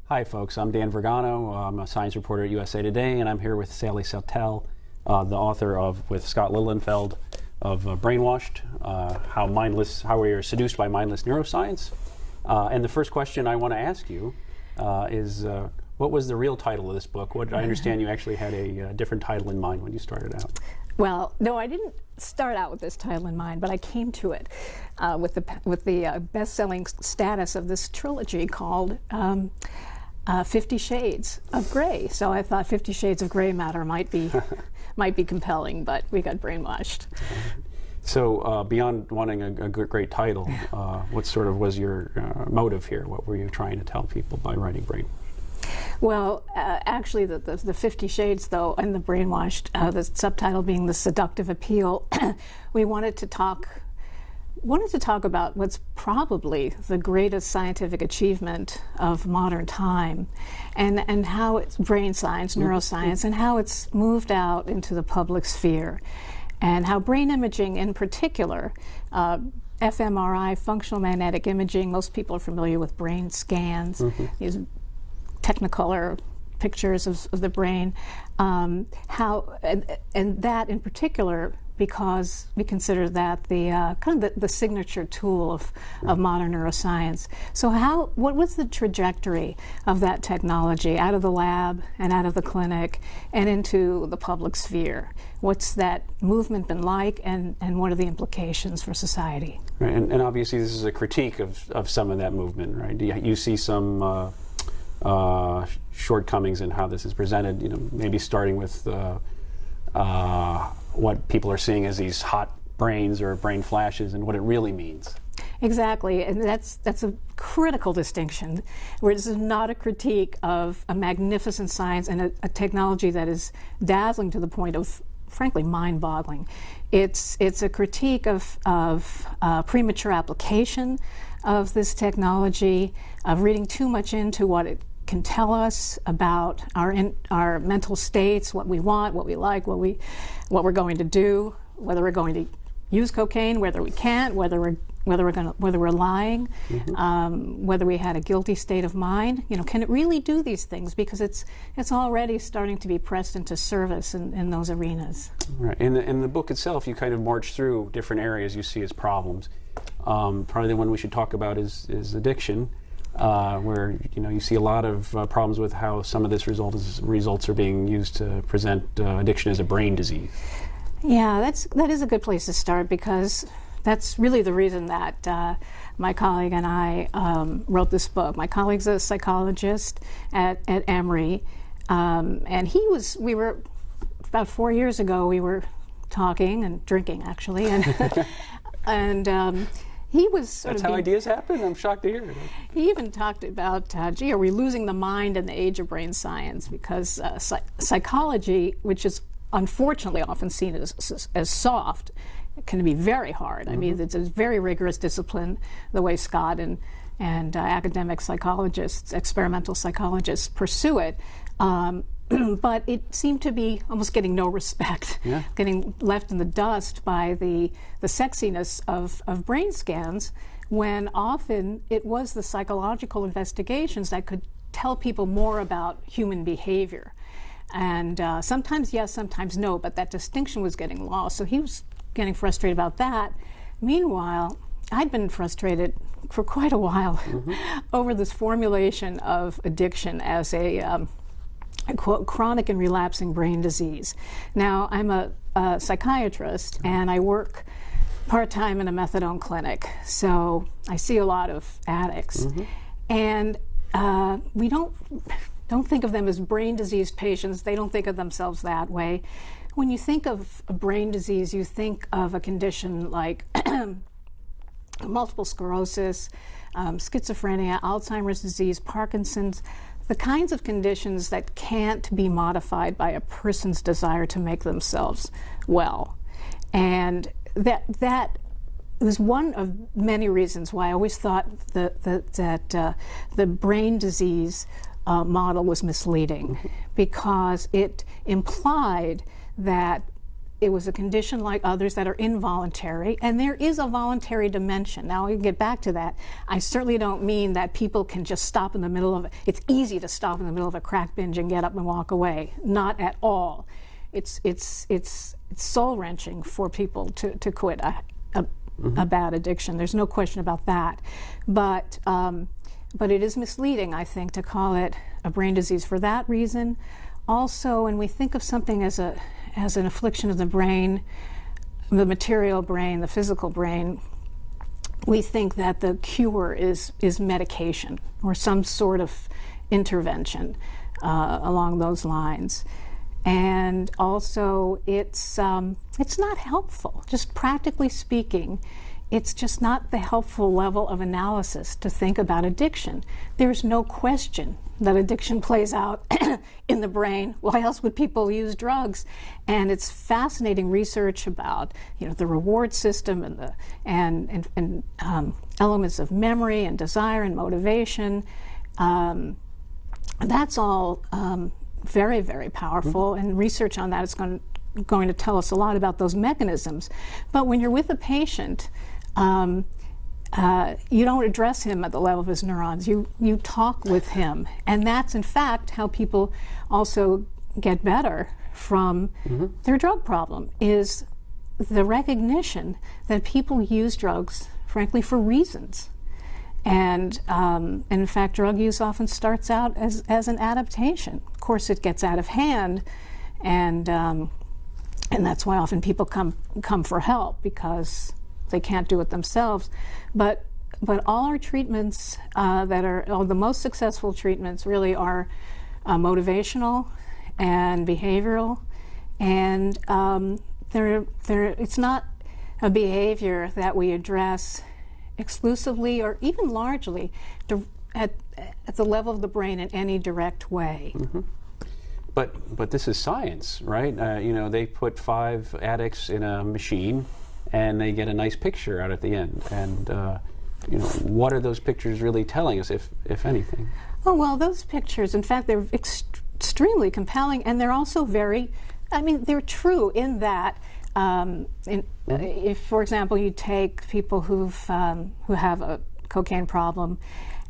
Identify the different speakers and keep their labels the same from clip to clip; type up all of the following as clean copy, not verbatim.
Speaker 1: Hi folks, I'm Dan Vergano. I'm a science reporter at USA Today, and I'm here with Sally Satel, the author of, with Scott Lilienfeld, of Brainwashed, how we are seduced by mindless neuroscience. And the first question I want to ask you is, what was the real title of this book? I understand you actually had a different title in mind when you started out.
Speaker 2: Well, no, I didn't start out with this title in mind, but I came to it with the best-selling status of this trilogy called 50 Shades of Grey. So I thought 50 Shades of Grey matter might be compelling, but we got brainwashed.
Speaker 1: So beyond wanting a great title, what sort of was your motive here? What were you trying to tell people by writing Brainwashed?
Speaker 2: Well, actually, the 50 Shades, though, and the Brainwashed, the subtitle being the seductive appeal, we wanted to talk about what's probably the greatest scientific achievement of modern time, and how it's brain science, neuroscience, and how it's moved out into the public sphere, and how brain imaging in particular, fMRI, functional magnetic imaging, most people are familiar with brain scans, these Technicolor pictures of the brain, and that in particular, because we consider that the kind of the signature tool of modern neuroscience. So what was the trajectory of that technology out of the lab and out of the clinic and into the public sphere? What's that movement been like, and what are the implications for society?
Speaker 1: Right, and obviously this is a critique of some of that movement, right? Do you see some shortcomings in how this is presented, maybe starting with what people are seeing as these hot brains or brain flashes and what it really means.
Speaker 2: Exactly, and that's a critical distinction, where this is not a critique of a magnificent science and a technology that is dazzling to the point of, frankly, mind-boggling. It's a critique of premature application of this technology, of reading too much into what it can tell us about our mental states, what we want, what we like, what we're going to do, whether we're going to use cocaine, whether we can't, whether we're lying, whether we had a guilty state of mind. Can it really do these things? Because it's already starting to be pressed into service in those arenas.
Speaker 1: Right. In the book itself, you kind of march through different areas you see as problems. Probably the one we should talk about is addiction. Where you see a lot of problems with how some of this results are being used to present addiction as a brain disease.
Speaker 2: Yeah, that is a good place to start, because that's really the reason that my colleague and I wrote this book. My colleague's a psychologist at Emory, and we were about 4 years ago. We were talking and drinking, actually, and. He was
Speaker 1: That's how ideas happen? I'm shocked to hear it.
Speaker 2: He even talked about, gee, are we losing the mind in the age of brain science? Because psychology, which is unfortunately often seen as soft, can be very hard. I mean, it's a very rigorous discipline, the way Scott and academic psychologists, experimental psychologists pursue it. But it seemed to be almost getting no respect, getting left in the dust by the sexiness of brain scans, when often it was the psychological investigations that could tell people more about human behavior. And sometimes yes, sometimes no, but that distinction was getting lost. So he was getting frustrated about that. Meanwhile, I'd been frustrated for quite a while over this formulation of addiction as a quote, chronic and relapsing brain disease. Now, I'm a psychiatrist, and I work part-time in a methadone clinic, so I see a lot of addicts. And we don't think of them as brain disease patients. They don't think of themselves that way. When you think of a brain disease, you think of a condition like multiple sclerosis, schizophrenia, Alzheimer's disease, Parkinson's, the kinds of conditions that can't be modified by a person's desire to make themselves well. And that was one of many reasons why I always thought that the brain disease model was misleading, because it implied that it was a condition like others that are involuntary, and there is a voluntary dimension. Now, we can get back to that. I certainly don't mean that people can just stop in the middle of it. It's easy to stop in the middle of a crack binge and get up and walk away. Not at all. It's soul-wrenching for people to quit a bad addiction. There's no question about that. But it is misleading, I think, to call it a brain disease for that reason. Also, when we think of something as an affliction of the brain, the material brain, the physical brain, we think that the cure is medication or some sort of intervention along those lines. And also, it's not helpful. Just practically speaking, it's just not the helpful level of analysis to think about addiction. There's no question that addiction plays out in the brain. Why else would people use drugs? And it's fascinating research about, the reward system and elements of memory and desire and motivation. That's all very, very powerful, and research on that is going to tell us a lot about those mechanisms. But when you're with a patient, you don't address him at the level of his neurons. You talk with him, and that's in fact how people also get better from their drug problem, is the recognition that people use drugs, frankly, for reasons. And in fact, drug use often starts out as an adaptation. Of course, it gets out of hand, and that's why often people come for help, because they can't do it themselves. But all our treatments the most successful treatments really are motivational and behavioral, and it's not a behavior that we address exclusively or even largely at the level of the brain in any direct way.
Speaker 1: But this is science, right? They put 5 addicts in a machine, and they get a nice picture out at the end. And what are those pictures really telling us, if anything?
Speaker 2: Oh, well, those pictures, in fact, they're extremely compelling, and they're also they're true in that. If, for example, you take people who have a cocaine problem,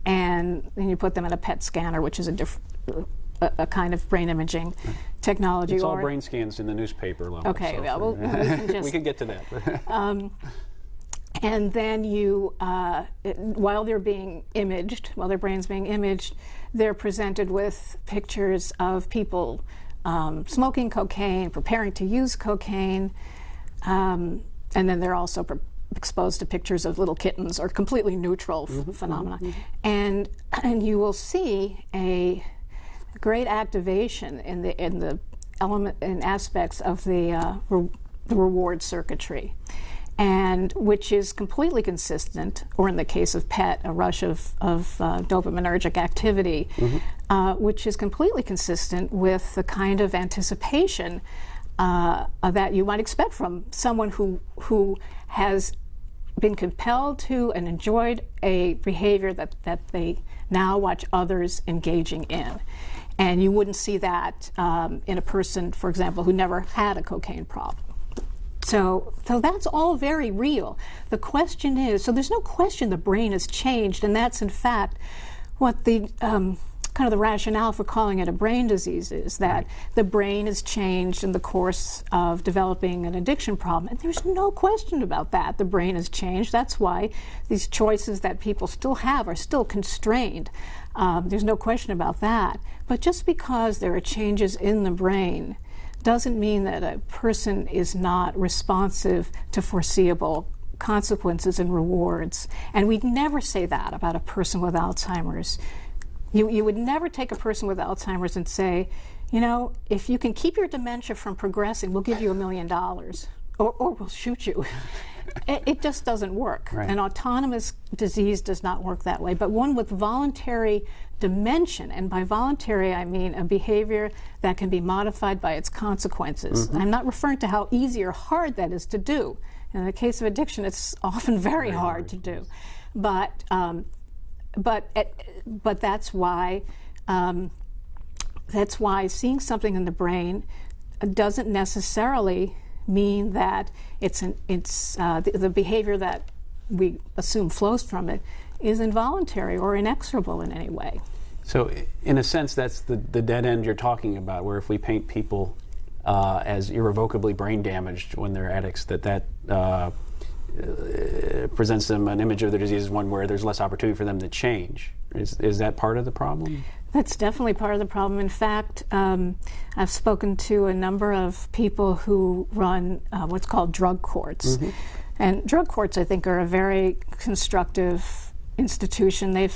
Speaker 2: and then you put them in a PET scanner, which is a kind of brain imaging technology.
Speaker 1: It's all brain scans in the newspaper level.
Speaker 2: Okay,
Speaker 1: so
Speaker 2: yeah,
Speaker 1: we can get to that.
Speaker 2: And then while they're being imaged, while their brain's being imaged, they're presented with pictures of people smoking cocaine, preparing to use cocaine, and then they're also exposed to pictures of little kittens or completely neutral phenomena. And you will see a great activation in the element and aspects of the reward circuitry, and which is completely consistent, or in the case of PET, a rush of dopaminergic activity, which is completely consistent with the kind of anticipation that you might expect from someone who has been compelled to and enjoyed a behavior that they now watch others engaging in. And you wouldn't see that in a person, for example, who never had a cocaine problem. So that's all very real. The question is, so there's no question the brain has changed, and that's in fact what the kind of the rationale for calling it a brain disease is, that the brain has changed in the course of developing an addiction problem. And there's no question about that. The brain has changed. That's why these choices that people still have are still constrained. There's no question about that. But just because there are changes in the brain doesn't mean that a person is not responsive to foreseeable consequences and rewards. And we'd never say that about a person with Alzheimer's. You would never take a person with Alzheimer's and say, if you can keep your dementia from progressing, we'll give you $1 million, or we'll shoot you. It just doesn't work.
Speaker 1: Right.
Speaker 2: An autonomous disease does not work that way. But one with voluntary dimension, and by voluntary I mean a behavior that can be modified by its consequences. I'm not referring to how easy or hard that is to do. In the case of addiction, it's often very hard to do. But that's why seeing something in the brain doesn't necessarily mean that the behavior that we assume flows from it is involuntary or inexorable in any way.
Speaker 1: So in a sense, that's the dead end you're talking about, where if we paint people as irrevocably brain damaged when they're addicts, that presents them an image of their disease as one where there's less opportunity for them to change. Is that part of the problem?
Speaker 2: That's definitely part of the problem. In fact, I've spoken to a number of people who run what's called drug courts. Mm-hmm. And drug courts, I think, are a very constructive institution. They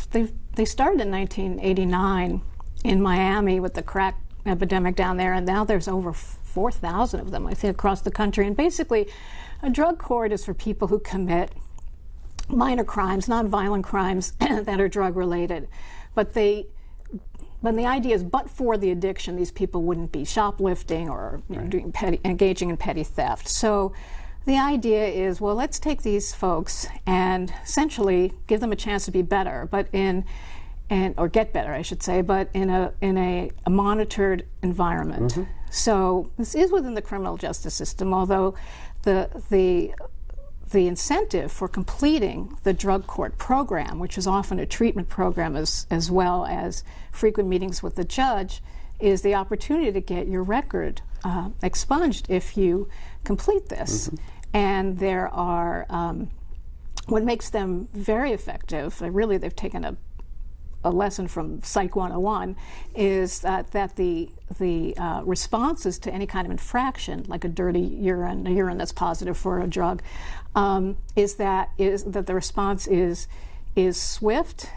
Speaker 2: started in 1989 in Miami with the crack epidemic down there, and now there's over 4,000 of them, I think, across the country. And basically, a drug court is for people who commit minor crimes, non-violent crimes that are drug-related. But the idea is, but for the addiction, these people wouldn't be shoplifting or engaging in petty theft. So the idea is, well, let's take these folks and essentially give them a chance to be better, or get better, I should say, but in a monitored environment. Mm-hmm. So this is within the criminal justice system, although the incentive for completing the drug court program, which is often a treatment program as well as frequent meetings with the judge, is the opportunity to get your record expunged if you complete this. Mm-hmm. And there are, what makes them very effective, they've taken a lesson from Psych 101, is that the responses to any kind of infraction, like a dirty urine, a urine that's positive for a drug, is that the response is swift,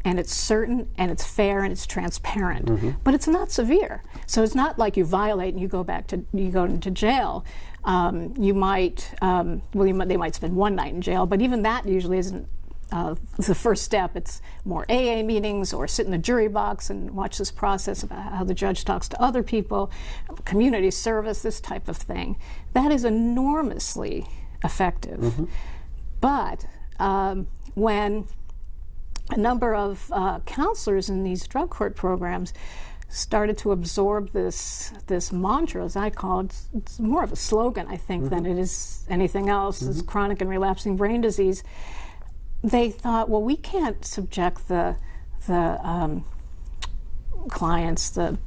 Speaker 2: and it's certain, and it's fair, and it's transparent. Mm-hmm. But it's not severe. So it's not like you violate and you go into jail. They might spend one night in jail, but even that usually isn't the first step. It's more AA meetings or sit in the jury box and watch this process about how the judge talks to other people, community service, this type of thing. That is enormously effective. Mm-hmm. But when a number of counselors in these drug court programs started to absorb this mantra, as I call it, it's more of a slogan, I think, mm-hmm. than it is anything else, mm-hmm. this chronic and relapsing brain disease. They thought, well, we can't subject the clients, the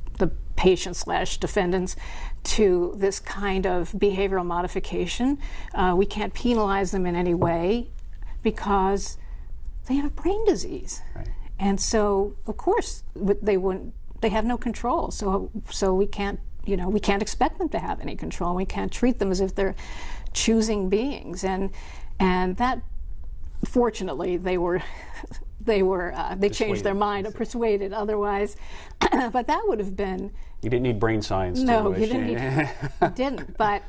Speaker 2: patient/defendants, to this kind of behavioral modification. We can't penalize them in any way because they have brain disease. Right. And so, of course, they have no control. So we can't expect them to have any control. We can't treat them as if they're choosing beings. And that, fortunately, they changed their mind or persuaded otherwise. But that would have been...
Speaker 1: You didn't need brain science.
Speaker 2: No, you didn't. You didn't. But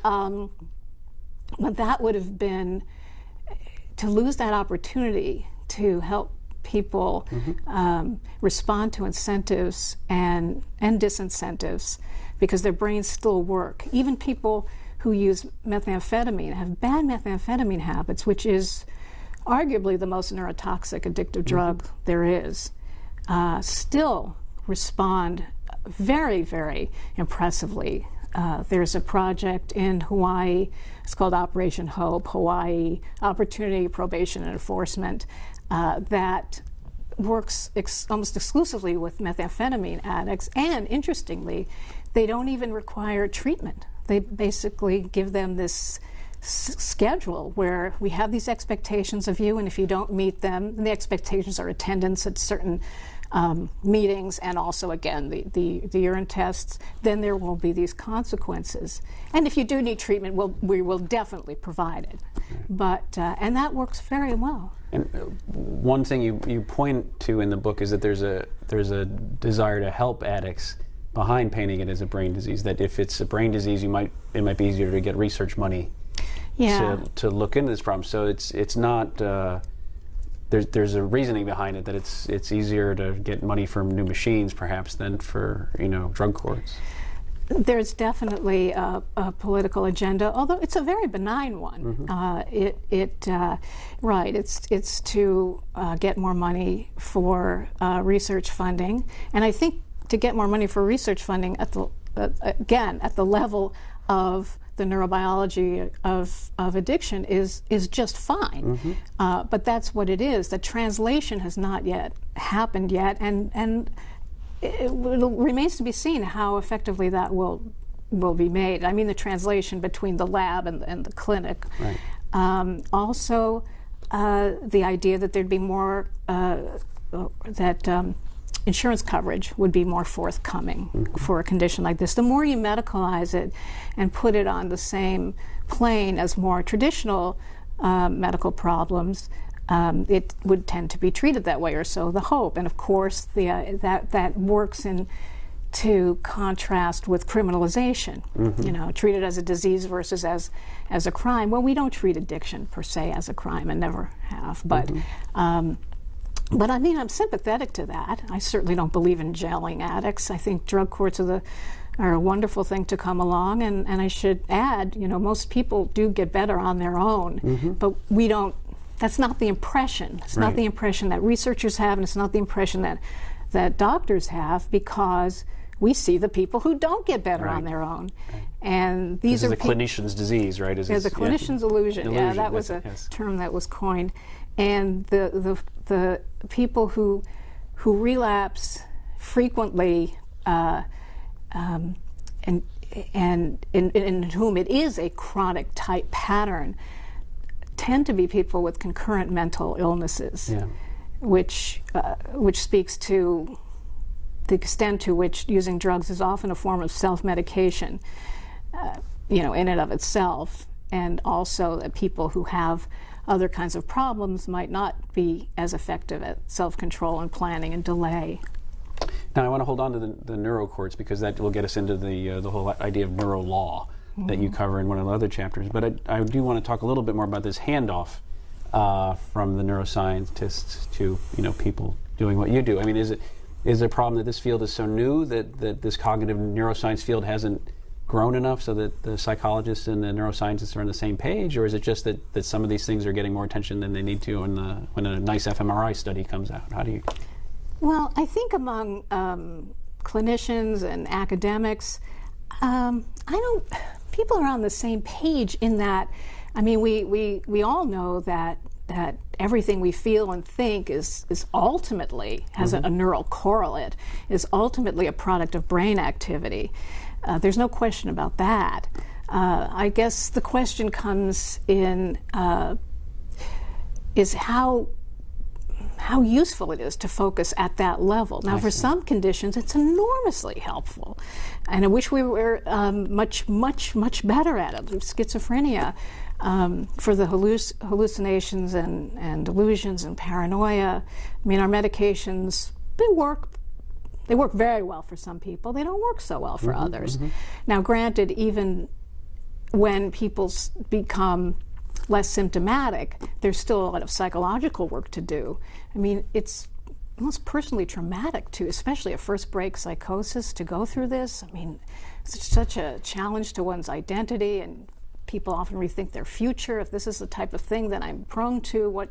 Speaker 2: that would have been, to lose that opportunity to help people mm-hmm. Respond to incentives and disincentives because their brains still work. Even people who use methamphetamine have bad methamphetamine habits, which is arguably the most neurotoxic addictive drug mm-hmm. there is, still respond very, very impressively. There's a project in Hawaii, it's called Operation Hope, Hawaii Opportunity, Probation, and Enforcement, that works almost exclusively with methamphetamine addicts, and interestingly, they don't even require treatment. They basically give them this schedule where we have these expectations of you, and if you don't meet them, the expectations are attendance at certain meetings, and also, again, the urine tests, then there will be these consequences. And if you do need treatment, we will definitely provide it. But and that works very well.
Speaker 1: And one thing you point to in the book is that there's a desire to help addicts behind painting it as a brain disease. That if it's a brain disease, it might be easier to get research money to look into this problem. So it's not. There's a reasoning behind it that it's easier to get money from new machines perhaps than for drug courts.
Speaker 2: There's definitely a political agenda, although it's a very benign one. Mm-hmm. It's to get more money for research funding, and I think to get more money for research funding at the level of the neurobiology of addiction is just fine. But that's what it is. The translation has not yet happened yet, and it remains to be seen how effectively that will be made. I mean, the translation between the lab and the clinic.
Speaker 1: Right.
Speaker 2: Also, the idea that there'd be more insurance coverage would be more forthcoming for a condition like this. The more you medicalize it and put it on the same plane as more traditional medical problems, it would tend to be treated that way, or so the hope. And of course, that works to contrast with criminalization. You know, treated as a disease versus as a crime. Well, we don't treat addiction per se as a crime, and never have. But I mean, I'm sympathetic to that. I certainly don't believe in jailing addicts. I think drug courts are a wonderful thing to come along, and I should add, you know, most people do get better on their own, but we don't. That's not the impression. It's not the impression that researchers have, and it's not the impression that doctors have, because we see the people who don't get better on their own. And these are
Speaker 1: the clinician's disease, right?
Speaker 2: The clinician's illusion. Yeah, that was a term that was coined. And the people who relapse frequently, and in whom it is a chronic type pattern, tend to be people with concurrent mental illnesses, which speaks to the extent to which using drugs is often a form of self-medication, you know, in and of itself, and also that people who have other kinds of problems might not be as effective at self-control and planning and delay.
Speaker 1: Now, I want to hold on to the neurocourts, because that will get us into the whole idea of Neurolaw that you cover in one of the other chapters. But I do want to talk a little bit more about this handoff from the neuroscientists to, you know, people doing what you do. I mean, is it a problem that this field is so new that this cognitive neuroscience field hasn't grown enough so that the psychologists and the neuroscientists are on the same page, or is it just that some of these things are getting more attention than they need to when a nice fMRI study comes out? How do you?
Speaker 2: Well, I think among clinicians and academics, people are on the same page in that, I mean, we all know that everything we feel and think is ultimately, has a neural correlate, is ultimately a product of brain activity. There's no question about that. I guess the question comes in is how useful it is to focus at that level. Now, for some conditions, it's enormously helpful, and I wish we were much better at it. Schizophrenia, for the hallucinations and delusions and paranoia. I mean, our medications, they work very well for some people. They don't work so well for others. Now, granted, even when people become less symptomatic, there's still a lot of psychological work to do. I mean, it's almost personally traumatic to, especially a first break psychosis, to go through this. I mean, it's such a challenge to one's identity, and people often rethink their future. If this is the type of thing that I'm prone to,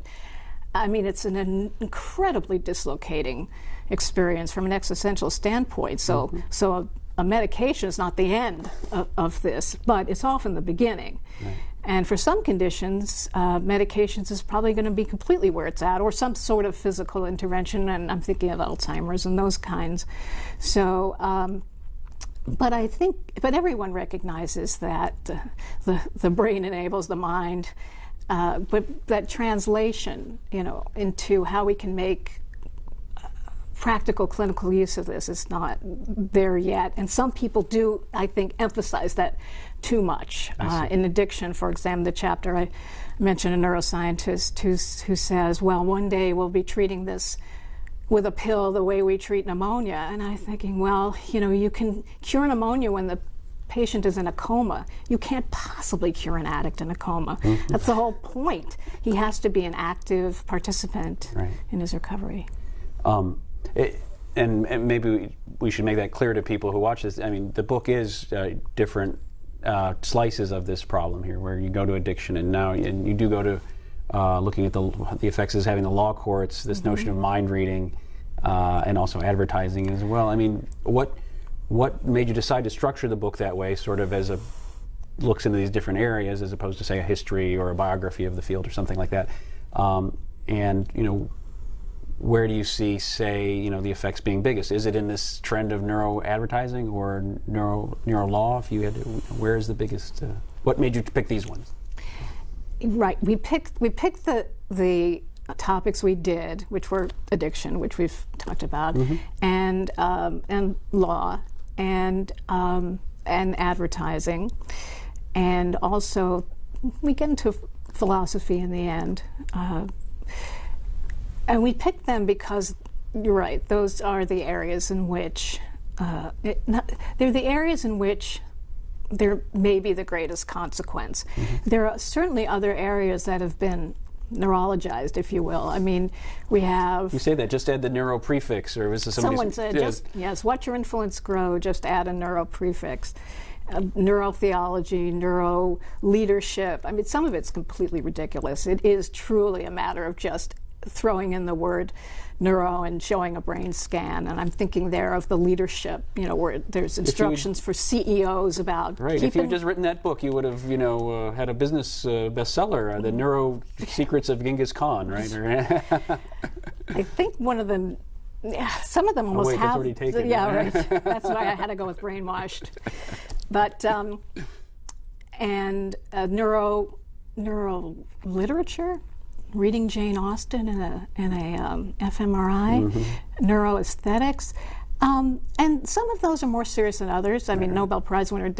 Speaker 2: it's an incredibly dislocating experience from an existential standpoint. So a medication is not the end of this, but it's often the beginning. Right. And for some conditions, medications is probably going to be completely where it's at, or some sort of physical intervention, and I'm thinking of Alzheimer's and those kinds. So, but everyone recognizes that the brain enables the mind, but that translation, into how we can make practical clinical use of this is not there yet. And some people do, I think, emphasize that too much. In addiction, for example, the chapter I mentioned, a neuroscientist who says, well, one day we'll be treating this with a pill the way we treat pneumonia. And I'm thinking, well, you can cure pneumonia when the patient is in a coma. You can't possibly cure an addict in a coma. That's the whole point. He has to be an active participant in his recovery. And maybe we should make that clear to people who watch this. I mean, the book is different slices of this problem here, where you go to addiction, and you do go to looking at the effects as having the law courts, this notion of mind reading, and also advertising as well. I mean, what made you decide to structure the book that way, sort of as
Speaker 1: looks into these different areas as opposed to, say, a history or a biography of the field or something like that. And where do you see, say, the effects being biggest? Is it in this trend of neuro advertising or Neurolaw? If you had to, where is the biggest? What made you pick these ones?
Speaker 2: Right, we picked the topics we did, which were addiction, which we've talked about, and law, and advertising, and also we get into philosophy in the end. And we picked them because, you're right, those are the areas in which, they're the areas in which there may be the greatest consequence. There are certainly other areas that have been neurologized, if you will. I mean, we have...
Speaker 1: You say that, just add the neuro prefix, or is this
Speaker 2: someone said, yes, let your influence grow, just add a neuro prefix. Neurotheology, neuro leadership. I mean, some of it's completely ridiculous. It is truly a matter of just throwing in the word neuro and showing a brain scan, and I'm thinking there of the leadership, where there's instructions for CEOs about
Speaker 1: right. If you had just written that book, you would have, had a business bestseller, The Neuro Secrets of Genghis Khan, right?
Speaker 2: I think one of them, some of them almost have.
Speaker 1: That's already taken.
Speaker 2: Yeah, right. That's why I had to go with Brainwashed. But neuro literature. Reading Jane Austen in a fMRI, neuroaesthetics, and some of those are more serious than others. I mean, Nobel Prize winner Eric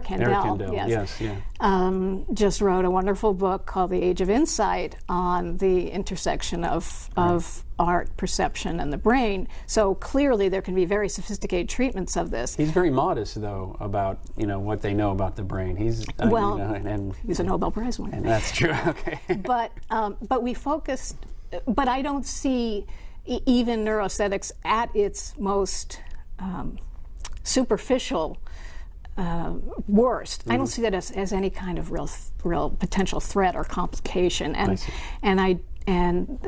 Speaker 2: Kandel, yes, just wrote a wonderful book called The Age of Insight on the intersection of art, perception, and the brain. So clearly there can be very sophisticated treatments of this.
Speaker 1: He's very modest, though, about what they know about the brain. He's
Speaker 2: he's a Nobel Prize winner.
Speaker 1: And that's true. Okay.
Speaker 2: But we focused. But I don't see even neuroaesthetics at its most superficial worst. I don't see that as any kind of real potential threat or complication. And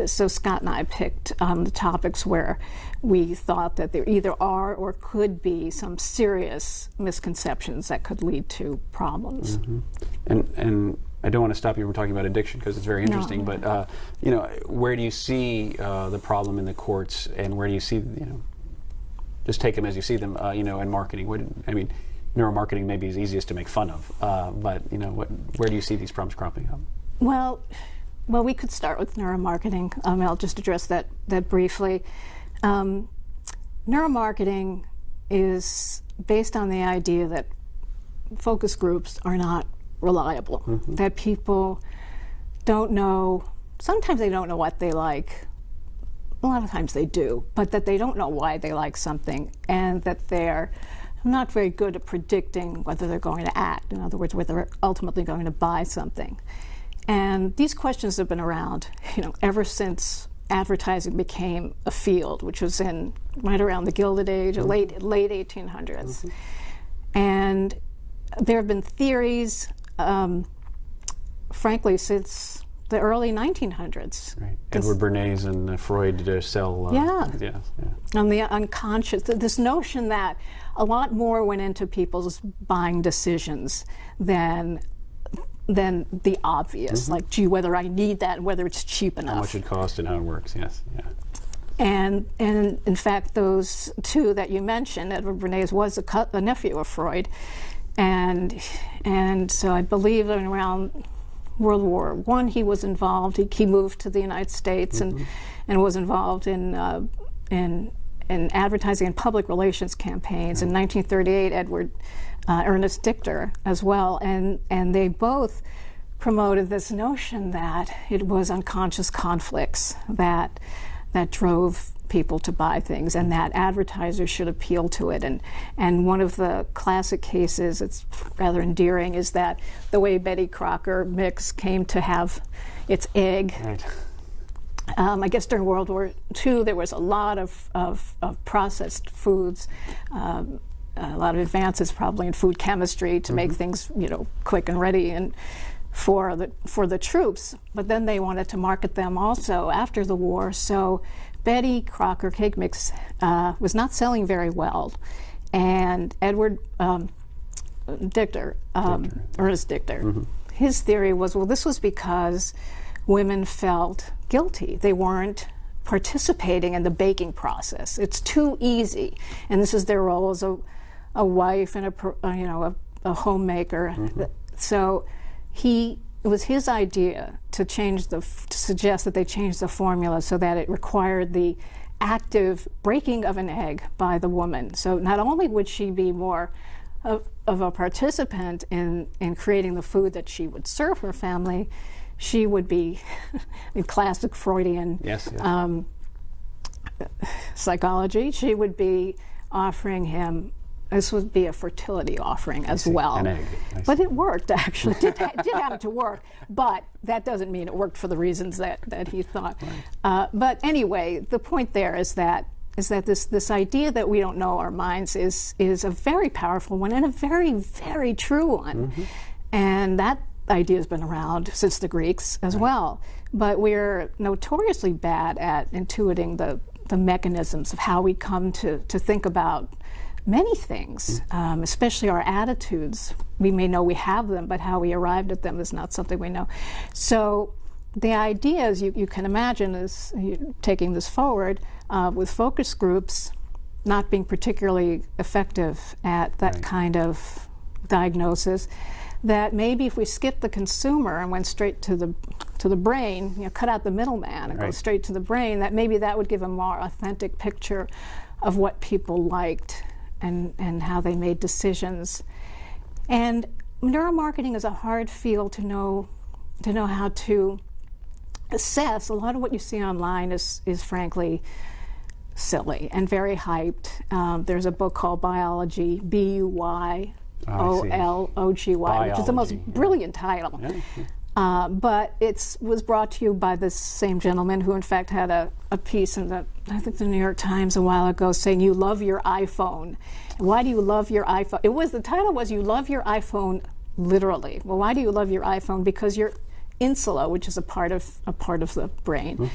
Speaker 2: so Scott and I picked the topics where we thought that there either are or could be some serious misconceptions that could lead to problems.
Speaker 1: And I don't want to stop you from talking about addiction because it's very interesting.
Speaker 2: No.
Speaker 1: But where do you see the problem in the courts, and where do you see just take them as you see them? In marketing. Neuromarketing maybe is easiest to make fun of, but where do you see these problems cropping up?
Speaker 2: Well, we could start with neuromarketing. I'll just address that briefly. Neuromarketing is based on the idea that focus groups are not reliable, that people don't know, sometimes they don't know what they like, a lot of times they do, but that they don't know why they like something, and that they're not very good at predicting whether they're going to act, in other words, whether they're ultimately going to buy something. And these questions have been around, ever since advertising became a field, which was right around the Gilded Age, late 1800s. And there have been theories, frankly, since the early 1900s.
Speaker 1: Right. Edward Bernays and Freud sell.
Speaker 2: On the unconscious, this notion that a lot more went into people's buying decisions than the obvious, like, gee, whether I need that and whether it's cheap enough.
Speaker 1: How much it costs and how it works, yes. Yeah.
Speaker 2: And in fact, those two that you mentioned, Edward Bernays was a nephew of Freud. And so I believe that around World War I, he was involved. He moved to the United States and was involved in advertising and public relations campaigns. In 1938, Ernest Dichter as well, and they both promoted this notion that it was unconscious conflicts that drove people to buy things, and that advertisers should appeal to it. And one of the classic cases, it's rather endearing, is that the way Betty Crocker mix came to have its egg.
Speaker 1: Right.
Speaker 2: I guess during World War II, there was a lot of processed foods, a lot of advances probably in food chemistry to make things, quick and ready and for the troops. But then they wanted to market them also after the war. So Betty Crocker cake mix was not selling very well, and Edward Ernest Dichter, his theory was, well, this was because women felt guilty. They weren't participating in the baking process. It's too easy, and this is their role as a wife and a homemaker. So it was his idea to suggest that they change the formula so that it required the active breaking of an egg by the woman. So not only would she be more of a participant in creating the food that she would serve her family, she would be in classic Freudian psychology. She would be offering him. This would be a fertility offering as well.
Speaker 1: An egg.
Speaker 2: But it worked, actually. It did happen to work, but that doesn't mean it worked for the reasons that he thought. Right. But anyway, the point there is that this idea that we don't know our minds is a very powerful one and a very, very true one. And that idea has been around since the Greeks as well. But we're notoriously bad at intuiting the mechanisms of how we come to think about many things, especially our attitudes. We may know we have them, but how we arrived at them is not something we know. So the idea is, you can imagine, is taking this forward with focus groups not being particularly effective at that kind of diagnosis, that maybe if we skipped the consumer and went straight to the brain, cut out the middleman and go straight to the brain, that maybe that would give a more authentic picture of what people liked and how they made decisions. And neuromarketing is a hard field to know how to assess. A lot of what you see online is frankly silly and very hyped. There's a book called Biology, Buyology, which is the most brilliant title. But it was brought to you by this same gentleman who, in fact, had a piece in the New York Times a while ago saying, "You love your iPhone. Why do you love your iPhone?" The title was, "You love your iPhone literally." Well, why do you love your iPhone? Because your insula, which is a part of the brain,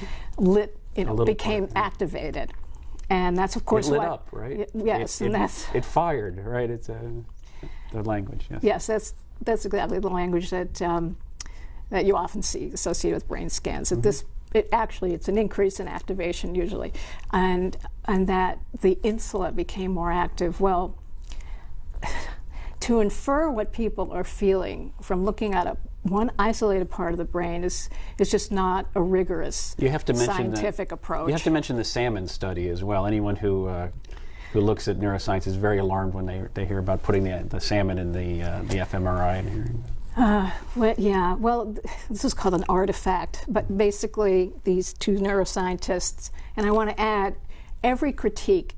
Speaker 2: became activated, and that's of course
Speaker 1: it lit up, right?
Speaker 2: Yes,
Speaker 1: it fired, right? It's the language.
Speaker 2: Yes, that's exactly the language that you often see associated with brain scans. It's an increase in activation usually, and that the insula became more active. Well, to infer what people are feeling from looking at one isolated part of the brain is just not a rigorous scientific approach. You
Speaker 1: have to mention the salmon study as well. Anyone who looks at neuroscience is very alarmed when they hear about putting the salmon in the fMRI.
Speaker 2: Well, this is called an artifact, but basically these two neuroscientists, and I want to add, every critique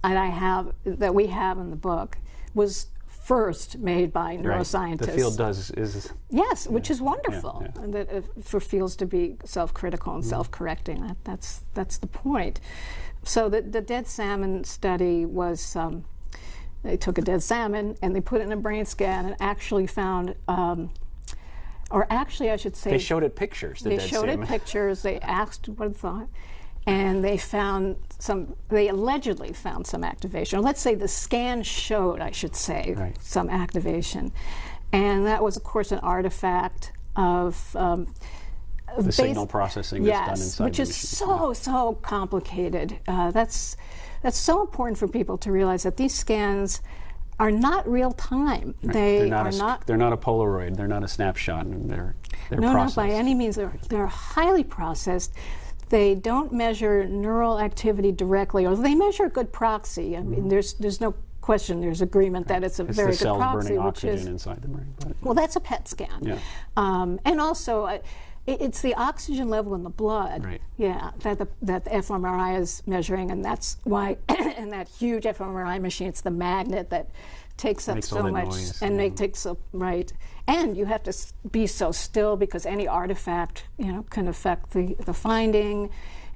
Speaker 2: that we have in the book was first made by neuroscientists.
Speaker 1: The field is
Speaker 2: yes, which is wonderful. And that for fields to be self-critical and self-correcting, that's the point. So the dead salmon study was. They took a dead salmon and they put it in a brain scan and actually found, or actually I should say,
Speaker 1: they showed it pictures.
Speaker 2: They showed it pictures. They asked what it thought, and they found they allegedly found some activation. Or let's say the scan showed, I should say, some activation, and that was of course an artifact of
Speaker 1: the signal processing that's done inside
Speaker 2: which is so complicated. That's so important for people to realize that these scans are not real time. They're not
Speaker 1: a Polaroid. They're not a snapshot. They're processed.
Speaker 2: Not by any means. They're highly processed. They don't measure neural activity directly, or they measure a good proxy. I mean, there's no question. There's agreement that it's a very good
Speaker 1: cells
Speaker 2: proxy,
Speaker 1: burning
Speaker 2: which
Speaker 1: oxygen
Speaker 2: is
Speaker 1: inside the brain.
Speaker 2: Well, that's a PET scan. And also. It's the oxygen level in the blood, that the fMRI is measuring, and that's why in that huge fMRI machine, it's the magnet that takes up so much
Speaker 1: noise,
Speaker 2: and takes up and you have to be so still because any artifact can affect the finding,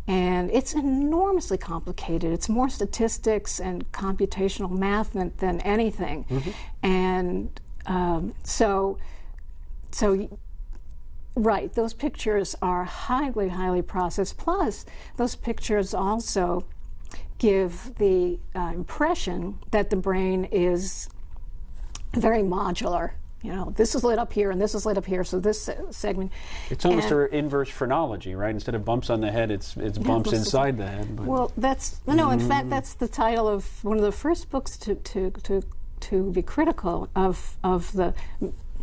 Speaker 2: and it's enormously complicated. It's more statistics and computational math than anything, and so. Right, those pictures are highly, highly processed. Plus, those pictures also give the impression that the brain is very modular. You know, this is lit up here and this is lit up here, so this segment.
Speaker 1: It's almost an inverse phrenology, right? Instead of bumps on the head, it's bumps inside the head. But.
Speaker 2: Well, that's no. In fact, that's the title of one of the first books to be critical of the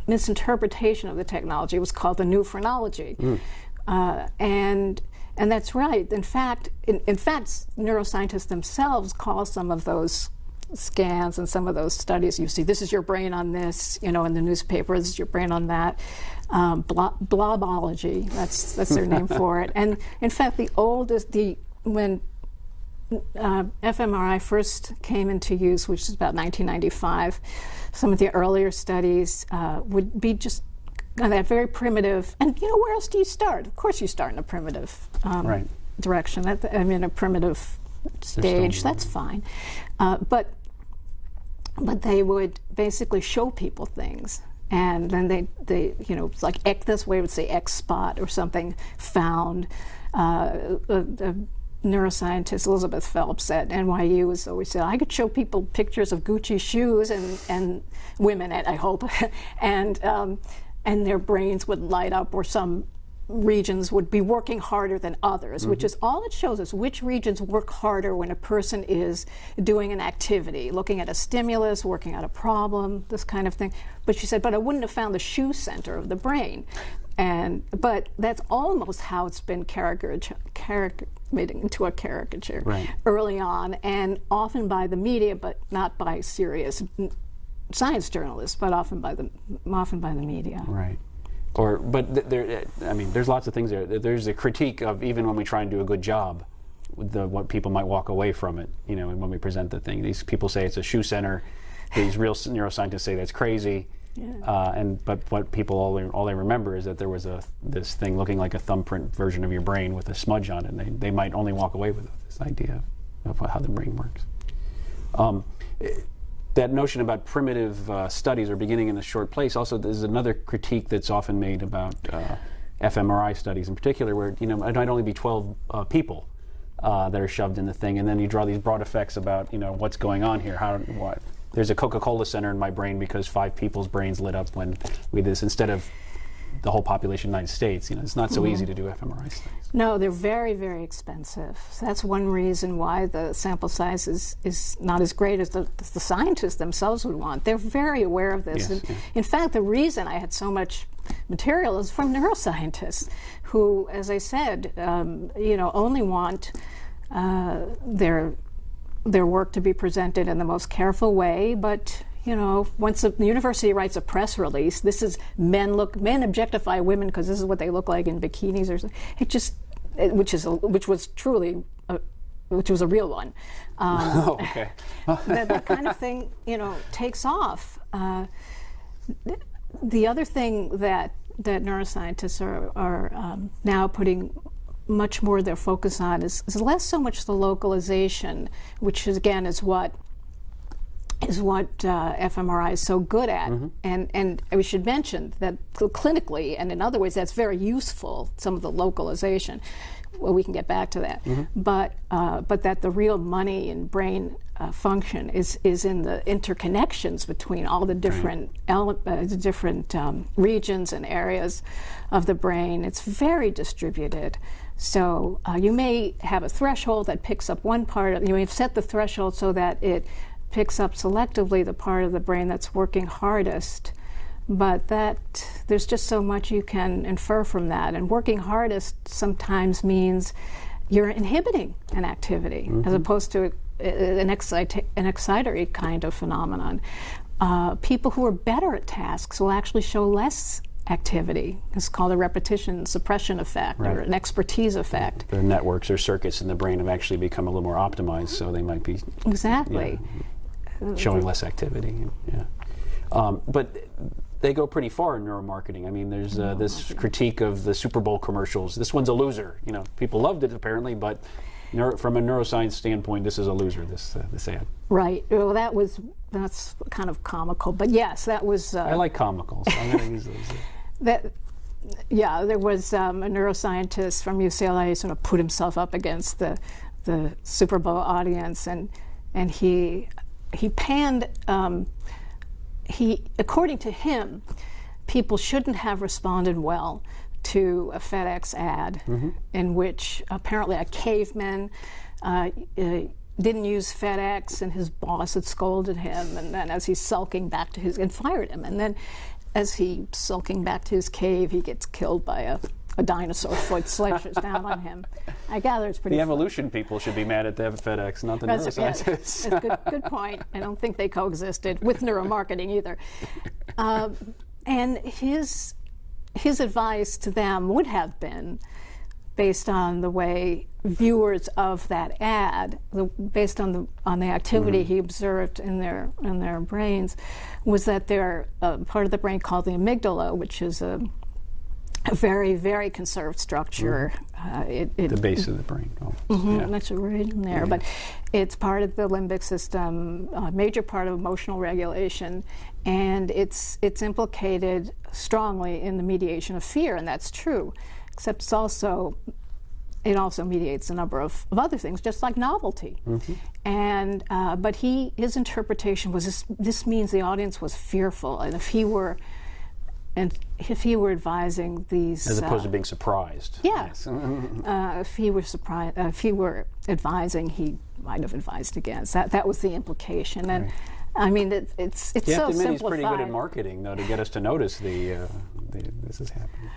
Speaker 2: misinterpretation of the technology. It was called the New Phrenology, and that's right. In fact, neuroscientists themselves call some of those scans and some of those studies, you see, this is your brain on this, you know, in the newspaper, this is your brain on that. Blobology, that's their name for it. And in fact, when fMRI first came into use, which is about 1995, some of the earlier studies would be just that very primitive. And you know, where else do you start? Of course, you start in a primitive direction. A primitive stage. That's fine. But they would basically show people things, and then they you know, it's like this way would say X spot or something found. Neuroscientist Elizabeth Phelps at NYU has always said, I could show people pictures of Gucci shoes and women, I hope, and their brains would light up, or some regions would be working harder than others, which is all it shows us, which regions work harder when a person is doing an activity, looking at a stimulus, working out a problem, this kind of thing. But she said, but I wouldn't have found the shoe center of the brain. But that's almost how it's been made into a caricature early on, and often by the media, but not by serious science journalists, but often by the media.
Speaker 1: Right. There's lots of things there. There's a critique of, even when we try and do a good job, what people might walk away from it. You know, when we present the thing, these people say it's a shoe center. These real neuroscientists say that's crazy. Yeah. But what people all they remember is that there was this thing looking like a thumbprint version of your brain with a smudge on it. And they might only walk away with this idea of how the brain works. That notion about primitive studies or beginning in a short place, also there's another critique that's often made about fMRI studies in particular, where, you know, it might only be 12 people that are shoved in the thing, and then you draw these broad effects about, you know, what's going on here, what. There's a Coca-Cola center in my brain because 5 people's brains lit up when we did this, instead of the whole population of the United States. You know, it's not so easy to do fMRI studies.
Speaker 2: No, they're very, very expensive. So that's one reason why the sample size is not as great as the scientists themselves would want. They're very aware of this.
Speaker 1: Yes,
Speaker 2: In fact, the reason I had so much material is from neuroscientists who, as I said, you know, only want their work to be presented in the most careful way, but you know, once the university writes a press release, this is men objectify women because this is what they look like in bikinis or something. Which was a real one.
Speaker 1: Okay.
Speaker 2: that kind of thing, you know, takes off. The other thing that neuroscientists are now putting much more their focus on is less so much the localization, which is what fMRI is so good at. And we should mention that clinically and in other ways that's very useful, some of the localization. Well, we can get back to that. But that the real money in brain function is in the interconnections between all the different regions and areas of the brain. It's very distributed. So you may have a threshold that picks up one part. You may have set the threshold so that it picks up selectively the part of the brain that's working hardest, but there's just so much you can infer from that. And working hardest sometimes means you're inhibiting an activity as opposed to an excitatory kind of phenomenon. People who are better at tasks will actually show less activity. It's called a repetition suppression effect or an expertise effect.
Speaker 1: The networks or circuits in the brain have actually become a little more optimized, so they might be showing less activity. But they go pretty far in neuromarketing. I mean, there's this critique of the Super Bowl commercials. This one's a loser. You know, people loved it apparently, but from a neuroscience standpoint, this is a loser. This ad.
Speaker 2: Right. Well, that's kind of comical, but yes, that was.
Speaker 1: I like comical, so I'm going to use those.
Speaker 2: There was a neuroscientist from UCLA sort of put himself up against the Super Bowl audience, and he panned according to him, people shouldn't have responded well to a FedEx ad in which apparently a caveman didn't use FedEx, and his boss had scolded him, and then as he's sulking back to and fired him, and then as he's sulking back to his cave, he gets killed by a dinosaur foot slashes down on him. I gather it's pretty.
Speaker 1: The evolution people should be mad at the FedEx, not the neuroscientists.
Speaker 2: That's good point. I don't think they coexisted with neuromarketing either. And his advice to them would have been, based on the way viewers of that ad, based on the activity he observed in their brains, was that they're part of the brain called the amygdala, which is a very, very conserved structure.
Speaker 1: The base of the brain.
Speaker 2: That's right in there. But it's part of the limbic system, a major part of emotional regulation, and it's implicated strongly in the mediation of fear, and that's true. Except it also mediates a number of other things, just like novelty. And but his interpretation was this means the audience was fearful, and if he were advising these,
Speaker 1: as opposed to being surprised.
Speaker 2: Yes. If he were advising, he might have advised against. That was the implication. And I mean, it's so simplified.
Speaker 1: You have to admit he's pretty good at marketing, though, to get us to notice this is happening.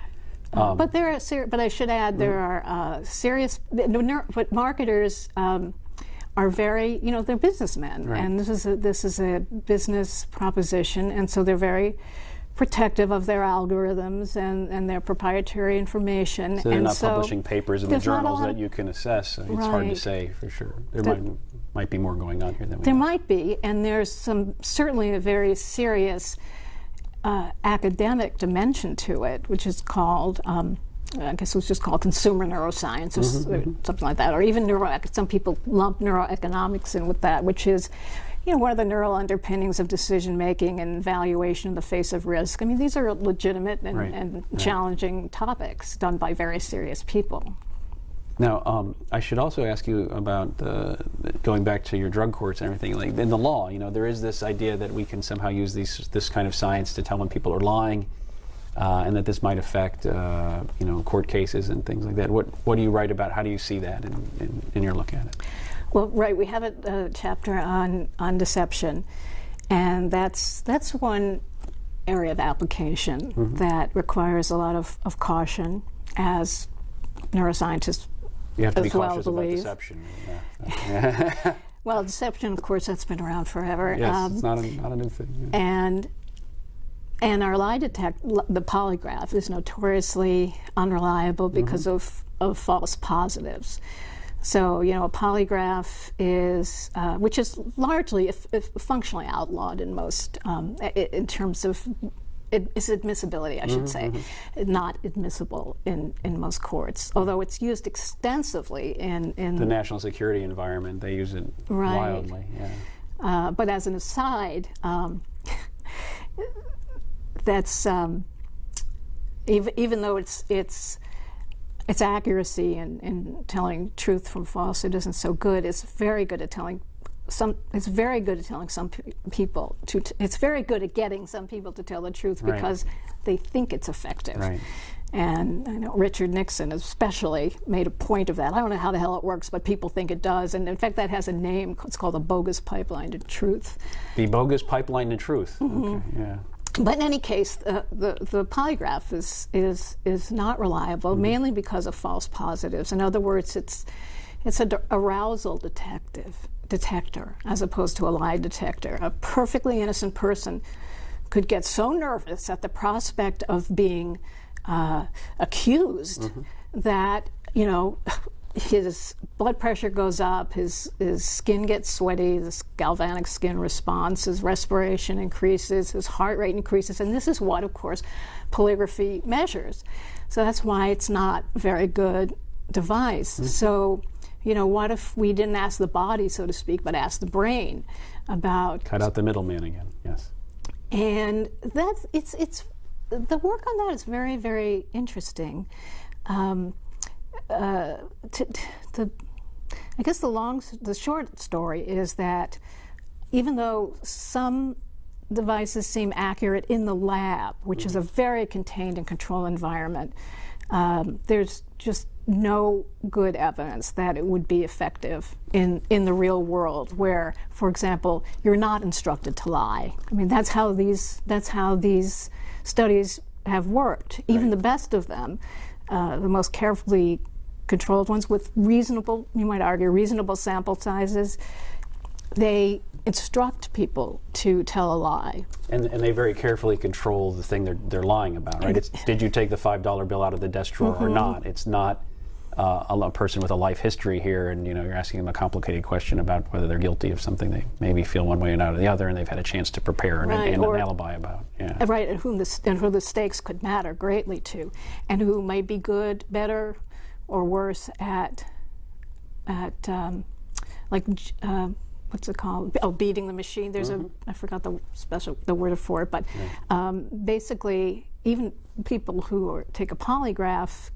Speaker 2: But but I should add, there are serious. But marketers are very, they're businessmen, and this is a business proposition, and so they're very protective of their algorithms and their proprietary information.
Speaker 1: So they're not publishing papers in the journals that you can assess. It's hard to say for sure. There might be more going on here than we know.
Speaker 2: There might be, and there's certainly a very serious academic dimension to it, which is called, I guess it was just called consumer neuroscience or something like that, or even some people lump neuroeconomics in with that, which is, what are the neural underpinnings of decision making and valuation in the face of risk? I mean, these are legitimate and challenging topics done by very serious people.
Speaker 1: Now, I should also ask you about going back to your drug courts and everything. Like in the law, there is this idea that we can somehow use this kind of science to tell when people are lying, and that this might affect, court cases and things like that. What do you write about? How do you see that in your look at it?
Speaker 2: Well, we have a chapter on deception, and that's one area of application that requires a lot of caution, as neuroscientists
Speaker 1: you have to be
Speaker 2: well
Speaker 1: cautious
Speaker 2: believe.
Speaker 1: About deception.
Speaker 2: Well, deception, of course, that's been around forever.
Speaker 1: Yes, it's not a new thing. Yeah.
Speaker 2: And our lie detector, the polygraph, is notoriously unreliable because of false positives. So, a polygraph is, which is largely functionally outlawed in most, in terms of its admissibility, I should say, not admissible in most courts, although it's used extensively in
Speaker 1: the national security environment. They use it wildly. Yeah.
Speaker 2: But as an aside, that's even though its accuracy in telling truth from falsehood isn't so good, it's very good at telling some people to. It's very good at getting some people to tell the truth because they think it's effective. Right. And I know Richard Nixon especially made a point of that. I don't know how the hell it works, but people think it does. And in fact, that has a name. It's called the bogus pipeline to truth.
Speaker 1: The bogus pipeline to truth. Okay. Yeah.
Speaker 2: But in any case, the polygraph is not reliable, mainly because of false positives. In other words, it's an arousal detector as opposed to a lie detector. A perfectly innocent person could get so nervous at the prospect of being accused that his blood pressure goes up, his skin gets sweaty, this galvanic skin response, his respiration increases, his heart rate increases, and this is what, of course, polygraphy measures. So that's why it's not a very good device. So, what if we didn't ask the body, so to speak, but ask the brain about... Cut
Speaker 1: out the middleman again, yes.
Speaker 2: And it's the work on that is very, very interesting. I guess the short story is that even though some devices seem accurate in the lab, which is a very contained and controlled environment, there's just no good evidence that it would be effective in the real world, where, for example, you're not instructed to lie. I mean, that's how these studies have worked. Even the best of them, the most carefully controlled ones with reasonable, you might argue, reasonable sample sizes, they instruct people to tell a lie.
Speaker 1: And they very carefully control the thing they're lying about, right? It's, did you take the $5 bill out of the desk drawer or not? It's not a person with a life history here, and you're asking them a complicated question about whether they're guilty of something they maybe feel one way and not the other, and they've had a chance to prepare and an alibi about. Yeah.
Speaker 2: Right, and who the stakes could matter greatly to, and who might be good, better, or worse at what's it called? Oh, beating the machine. There's I forgot the word for it, but basically, even people who take a polygraph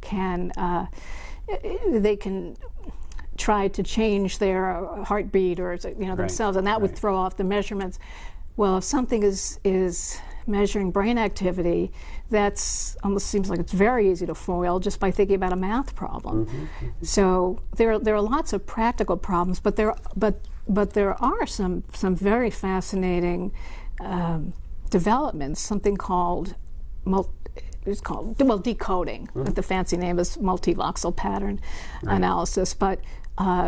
Speaker 2: they can try to change their heartbeat or themselves, and that would throw off the measurements. Well, if something is measuring brain activity, that's almost seems like it's very easy to foil just by thinking about a math problem. So there are lots of practical problems, but there are some very fascinating developments. Something called decoding. The fancy name is multivoxel pattern analysis, but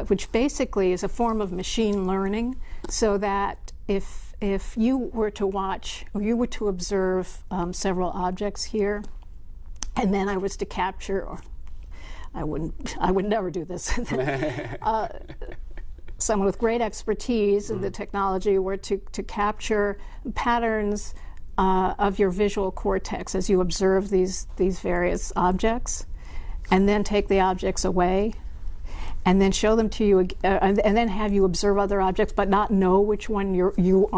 Speaker 2: which basically is a form of machine learning, so that if you were to watch or you were to observe several objects here, and then I was to capture, or I would never do this. Someone with great expertise in the technology were to capture patterns of your visual cortex as you observe these various objects, and then take the objects away, and then show them to you, and then have you observe other objects, but not know which one you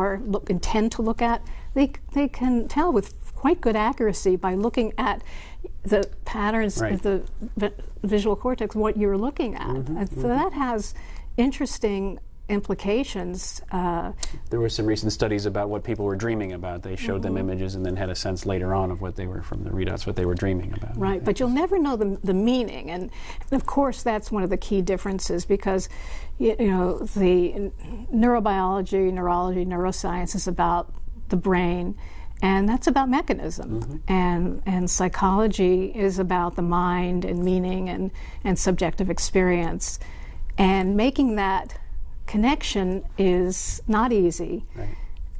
Speaker 2: intend to look at. They can tell with quite good accuracy by looking at the patterns of the visual cortex what you're looking at. And so that has interesting implications.
Speaker 1: There were some recent studies about what people were dreaming about. They showed them images and then had a sense later on of what they were, from the readouts, what they were dreaming about.
Speaker 2: Right, but you'll never know the meaning, and of course that's one of the key differences, because the neurobiology, neurology, neuroscience is about the brain, and that's about mechanism, and psychology is about the mind and meaning and subjective experience, and making that connection is not easy,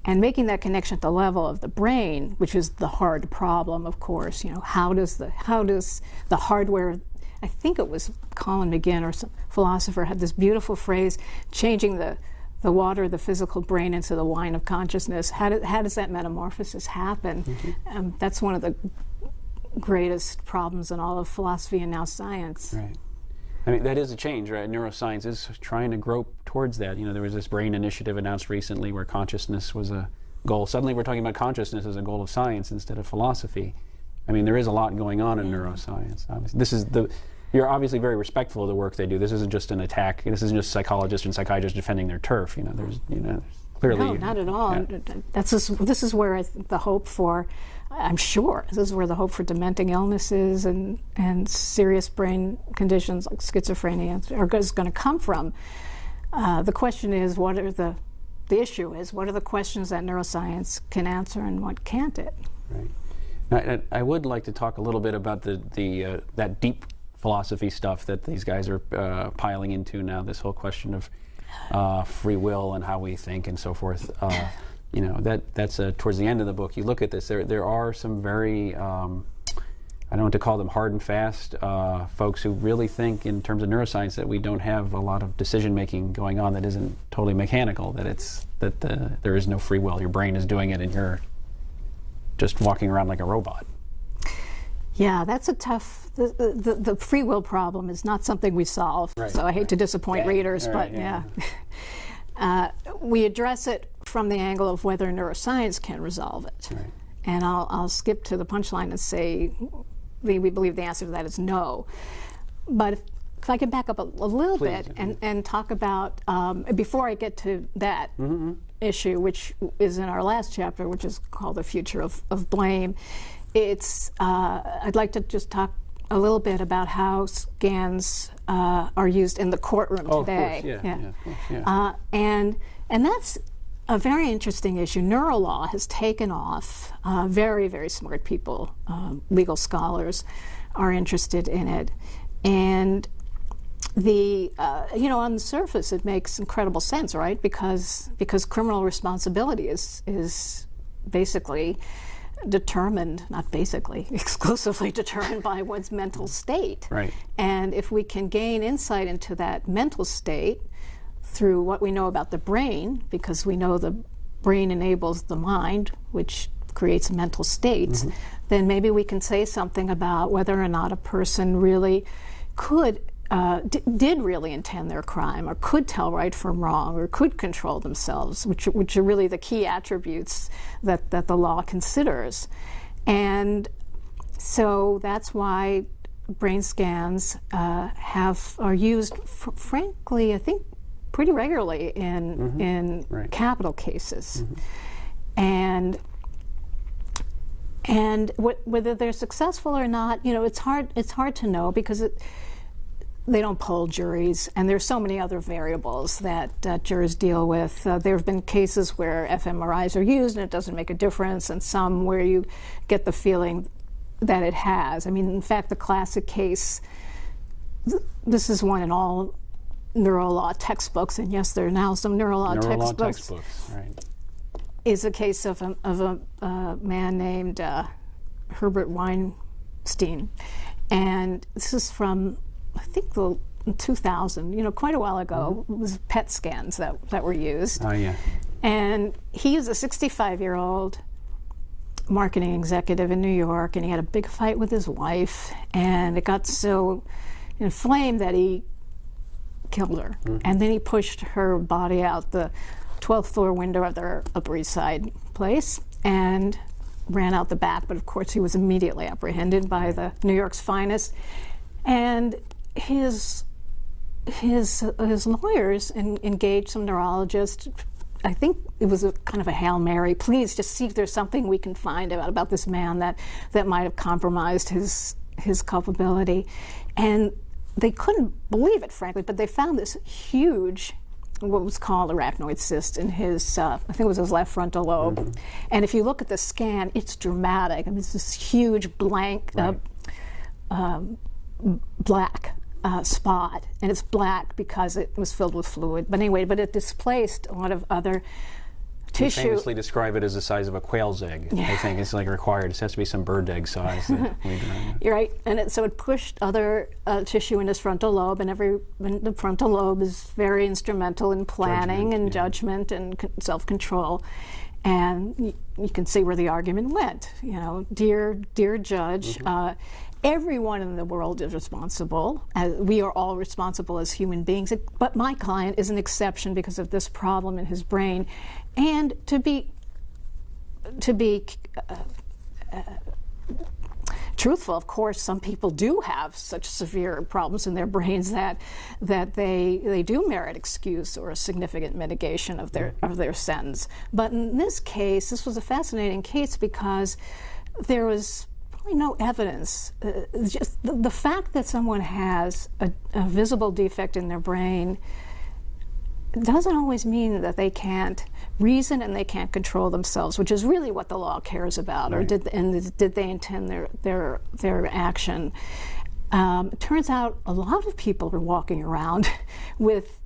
Speaker 2: and making that connection at the level of the brain, which is the hard problem, of course. How does the hardware? I think it was Colin McGinn or some philosopher had this beautiful phrase: changing the water, the physical brain, into the wine of consciousness. How does that metamorphosis happen? That's one of the greatest problems in all of philosophy and now science.
Speaker 1: Right. I mean, that is a change, right? Neuroscience is trying to grope towards that. There was this brain initiative announced recently where consciousness was a goal. Suddenly we're talking about consciousness as a goal of science instead of philosophy. I mean, there is a lot going on in neuroscience. Obviously. You're obviously very respectful of the work they do. This isn't just an attack. This isn't just psychologists and psychiatrists defending their turf. There's clearly...
Speaker 2: No, not at all. Yeah. This is where the hope for, I'm sure, this is where the hope for dementing illnesses and serious brain conditions like schizophrenia is going to come from. The question is, the issue is, what are the questions that neuroscience can answer and what can't it?
Speaker 1: Right. I would like to talk a little bit about that deep philosophy stuff that these guys are piling into now, this whole question of free will and how we think and so forth. That's towards the end of the book. You look at this, there are some very, I don't know what to call them, hard and fast folks who really think in terms of neuroscience that we don't have a lot of decision making going on that isn't totally mechanical, that there is no free will. Your brain is doing it and you're just walking around like a robot.
Speaker 2: Yeah, that's a tough. The free will problem is not something we solve. So I hate to disappoint readers, but we address it from the angle of whether neuroscience can resolve it. And I'll skip to the punchline and say we believe the answer to that is no. But if I can back up a little
Speaker 1: Please,
Speaker 2: bit and talk about, before I get to that issue, which is in our last chapter, which is called The Future of Blame, I'd like to just talk a little bit about how scans are used in the courtroom today.
Speaker 1: Of course,
Speaker 2: And that's a very interesting issue. Neurolaw has taken off. Very, very smart people, legal scholars, are interested in it. And on the surface, it makes incredible sense, right? Because criminal responsibility is basically determined, not basically, exclusively determined by one's mental state.
Speaker 1: Right.
Speaker 2: And if we can gain insight into that mental state through what we know about the brain, because we know the brain enables the mind, which creates mental states, then maybe we can say something about whether or not a person really did really intend their crime, or could tell right from wrong, or could control themselves, which are really the key attributes that the law considers. And so that's why brain scans are used, frankly, I think, pretty regularly in capital cases. And whether they're successful or not, it's hard to know, because they don't poll juries, and there's so many other variables that jurors deal with. There have been cases where fMRIs are used and it doesn't make a difference, and some where you get the feeling that it has. I mean, in fact, the classic case, this is one in all Neurolaw textbooks, and yes, there are now some Neurolaw textbooks.
Speaker 1: Right.
Speaker 2: Is a case of a man named Herbert Weinstein, and this is from, I think, the 2000, quite a while ago. It was PET scans that were used.
Speaker 1: Oh, yeah.
Speaker 2: And he was a 65-year-old marketing executive in New York, and he had a big fight with his wife, and it got so inflamed that he killed her. And then he pushed her body out the 12th floor window of their Upper East Side place and ran out the back. But of course, he was immediately apprehended by the New York's finest. And his lawyers engaged some neurologists. I think it was a kind of a Hail Mary. Please just see if there's something we can find about this man that might have compromised his culpability. And they couldn't believe it, frankly, but they found this huge, what was called arachnoid cyst in his, I think it was his left frontal lobe. And if you look at the scan, it's dramatic. I mean, it's this huge blank, black spot, and it's black because it was filled with fluid. But anyway, it displaced a lot of other tissue.
Speaker 1: You famously describe it as the size of a quail's egg. I think it's like required. It has to be some bird egg size.
Speaker 2: You're right, and so it pushed other tissue in his frontal lobe, and the frontal lobe is very instrumental in planning and judgment and self-control. And you can see where the argument went. Dear judge, everyone in the world is responsible. We are all responsible as human beings. But my client is an exception because of this problem in his brain. And to be truthful, of course, some people do have such severe problems in their brains that they do merit excuse or a significant mitigation of their sentence. But in this case, this was a fascinating case because there was no evidence. Just the fact that someone has a visible defect in their brain doesn't always mean that they can't reason and they can't control themselves, which is really what the law cares about. Or did they intend their action? It turns out a lot of people are walking around with,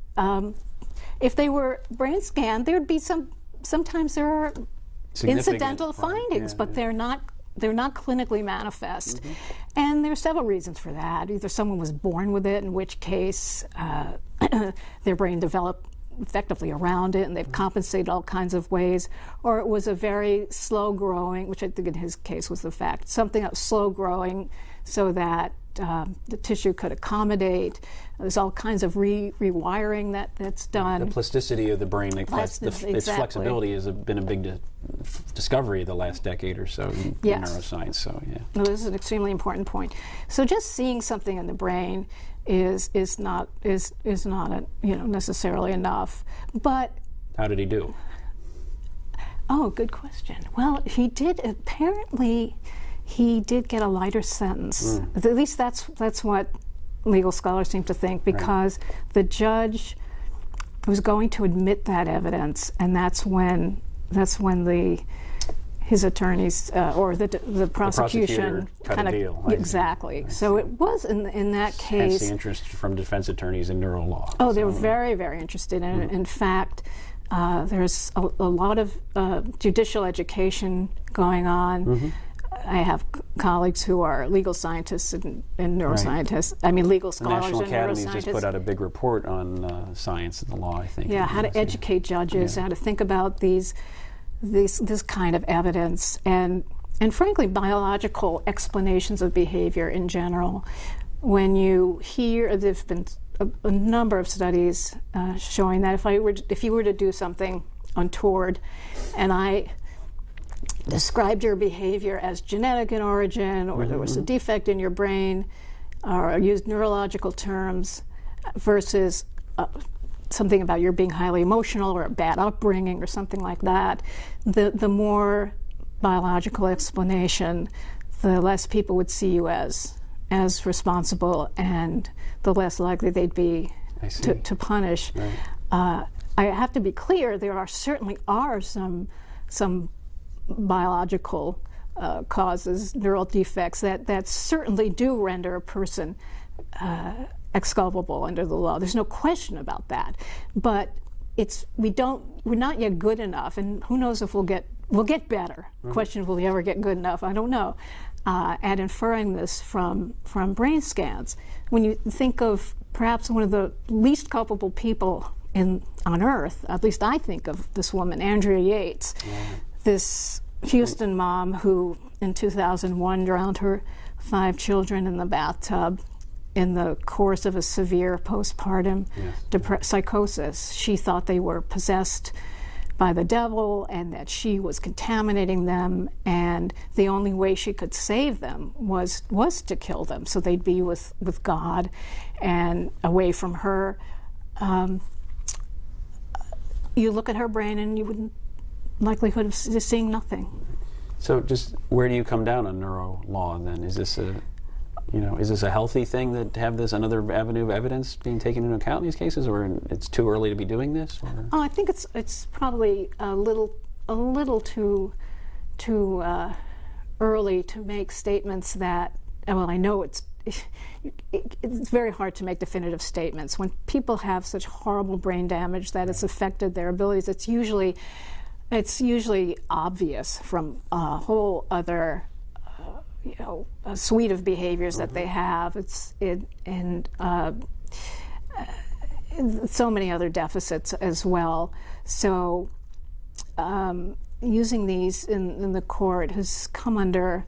Speaker 2: if they were brain scanned, there'd be sometimes there are incidental findings, but they're not clinically manifest. And there are several reasons for that. Either someone was born with it, in which case their brain developed effectively around it and they've compensated all kinds of ways, or it was a very slow growing, which I think in his case was the fact, something that was slow growing so that the tissue could accommodate. There's all kinds of rewiring that's done.
Speaker 1: The plasticity of the brain, its flexibility has been a big discovery the last decade or so in neuroscience. So
Speaker 2: No, this is an extremely important point. So just seeing something in the brain is not necessarily enough. But
Speaker 1: how did he do?
Speaker 2: Oh, good question. Well, he did get a lighter sentence. At least that's what legal scholars seem to think, because the judge was going to admit that evidence, and that's when his attorneys or the prosecution
Speaker 1: cut a deal.
Speaker 2: Exactly. So it was in that case.
Speaker 1: Hence the interest from defense attorneys in Neurolaw.
Speaker 2: Oh, they were very, very interested in it. In fact, there's a lot of judicial education going on. I have colleagues who are legal scientists and neuroscientists. I mean, legal scholars and neuroscientists.
Speaker 1: The National Academy just put out a big report on science and the law, I think.
Speaker 2: Yeah, how to educate judges, how to think about this kind of evidence, and frankly, biological explanations of behavior in general. When you hear, there've been a number of studies showing that if you were to do something untoward, and I described your behavior as genetic in origin, or there was a defect in your brain, or used neurological terms, versus something about your being highly emotional or a bad upbringing or something like that, the more biological explanation, the less people would see you as responsible, and the less likely they'd be to punish. Right. I have to be clear, there certainly are some biological causes, neural defects that certainly do render a person exculpable under the law. There's no question about that. But we're not yet good enough, and who knows if we'll get better. Question, will we ever get good enough? I don't know. At inferring this from brain scans. When you think of perhaps one of the least culpable people on Earth, at least I think of this woman, Andrea Yates, this Houston mom who in 2001 drowned her 5 children in the bathtub in the course of a severe postpartum psychosis. She thought they were possessed by the devil and that she was contaminating them, and the only way she could save them was to kill them, so they'd be with God and away from her. You look at her brain and you wouldn't likelihood of seeing nothing.
Speaker 1: So just where do you come down on Neurolaw then? Is this a healthy thing that have this another avenue of evidence being taken into account in these cases, or it's too early to be doing this? Or?
Speaker 2: Oh, I think it's probably a little too early to make statements that. Well, I know it's very hard to make definitive statements when people have such horrible brain damage that it's affected their abilities. It's usually obvious from a whole other a suite of behaviors that they have. And so many other deficits as well. So using these in the court has come under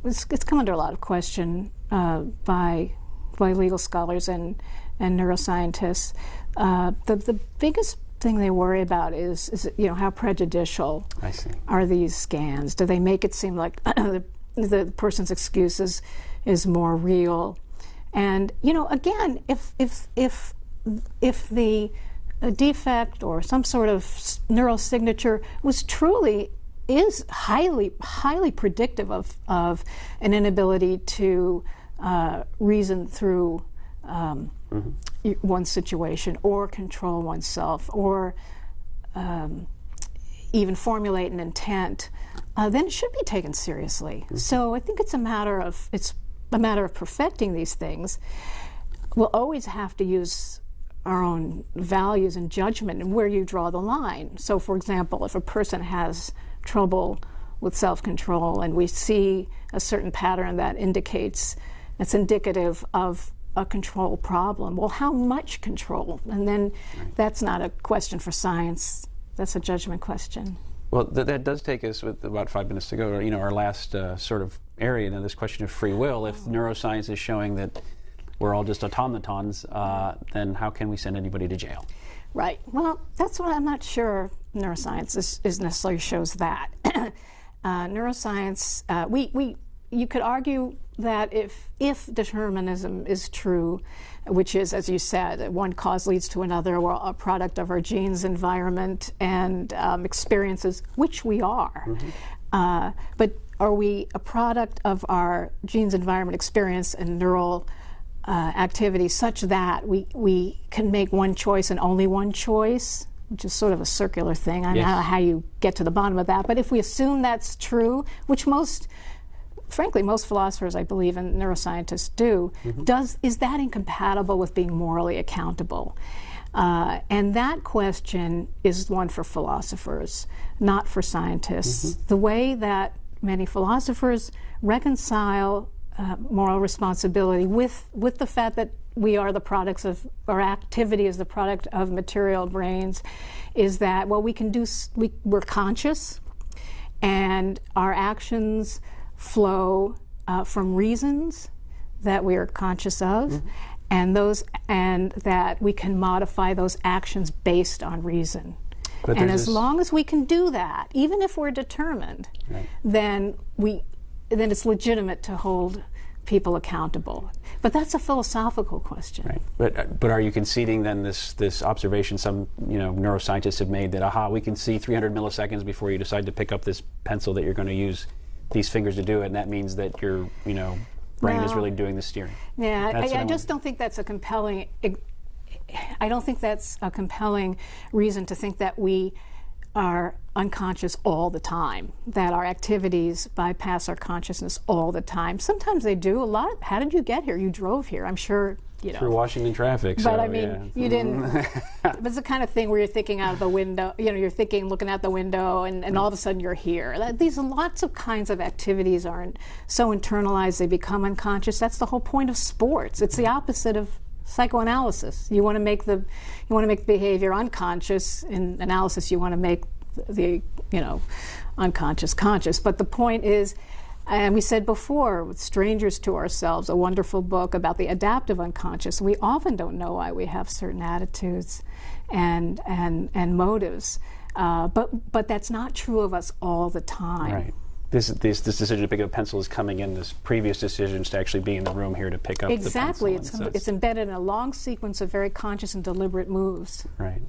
Speaker 2: it's come under a lot of question by legal scholars and neuroscientists. The biggest thing they worry about is how prejudicial are these scans? Do they make it seem like the person's excuse is more real? And again, if the defect or some sort of neural signature is highly predictive of an inability to reason through one's situation or control oneself or even formulate an intent, then it should be taken seriously. So I think it's a matter of perfecting these things. We'll always have to use our own values and judgment and where you draw the line. So, for example, if a person has trouble with self-control and we see a certain pattern that it's indicative of a control problem, well, how much control? And then that's not a question for science, that's a judgment question.
Speaker 1: Well, that does take us, with about 5 minutes to go, our last sort of area, this question of free will. If neuroscience is showing that we're all just automatons, then how can we send anybody to jail?
Speaker 2: Right. Well, that's what I'm not sure neuroscience is necessarily shows that. Neuroscience, you could argue that if determinism is true, which is, as you said, one cause leads to another, we're a product of our genes, environment, and experiences, which we are. But are we a product of our genes, environment, experience, and neural activity such that we can make one choice and only one choice, which is sort of a circular thing. I don't know how you get to the bottom of that. But if we assume that's true, which frankly, most philosophers, I believe, and neuroscientists do, is that incompatible with being morally accountable? And that question is one for philosophers, not for scientists. The way that many philosophers reconcile moral responsibility with the fact that we are the products of, our activity is the product of material brains, is that, well, we're conscious, and our actions flow from reasons that we are conscious of, and that we can modify those actions based on reason. And as long as we can do that, even if we're determined, then it's legitimate to hold people accountable. But that's a philosophical question.
Speaker 1: Right. But are you conceding then this observation some neuroscientists have made that we can see 300 milliseconds before you decide to pick up this pencil that you're going to use these fingers to do it, and that means that your brain is really doing the steering?
Speaker 2: Yeah, I just don't think that's a compelling. I don't think that's a compelling reason to think that we are unconscious all the time, that our activities bypass our consciousness all the time. Sometimes they do. A lot. How did you get here? You drove here. I'm sure.
Speaker 1: Through Washington traffic.
Speaker 2: But I mean, you didn't. It's the kind of thing where you're thinking out of the window. You're thinking, looking out the window, and all of a sudden you're here. These lots of kinds of activities aren't so internalized they become unconscious. That's the whole point of sports. It's the opposite of psychoanalysis. You want to make the behavior unconscious. In analysis, you want to make the unconscious conscious. But the point is, and we said before, with Strangers to Ourselves, a wonderful book about the adaptive unconscious, we often don't know why we have certain attitudes and motives. But that's not true of us all the time.
Speaker 1: Right. This decision to pick up a pencil is coming in this previous decisions to actually be in the room here to pick up the pencil.
Speaker 2: Exactly. It's embedded in a long sequence of very conscious and deliberate moves.
Speaker 1: Right.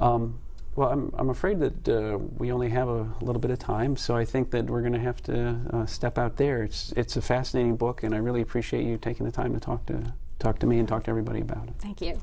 Speaker 1: Well, I'm afraid that we only have a little bit of time, so I think that we're going to have to step out there. It's a fascinating book, and I really appreciate you taking the time to talk to me and talk to everybody about it.
Speaker 2: Thank you.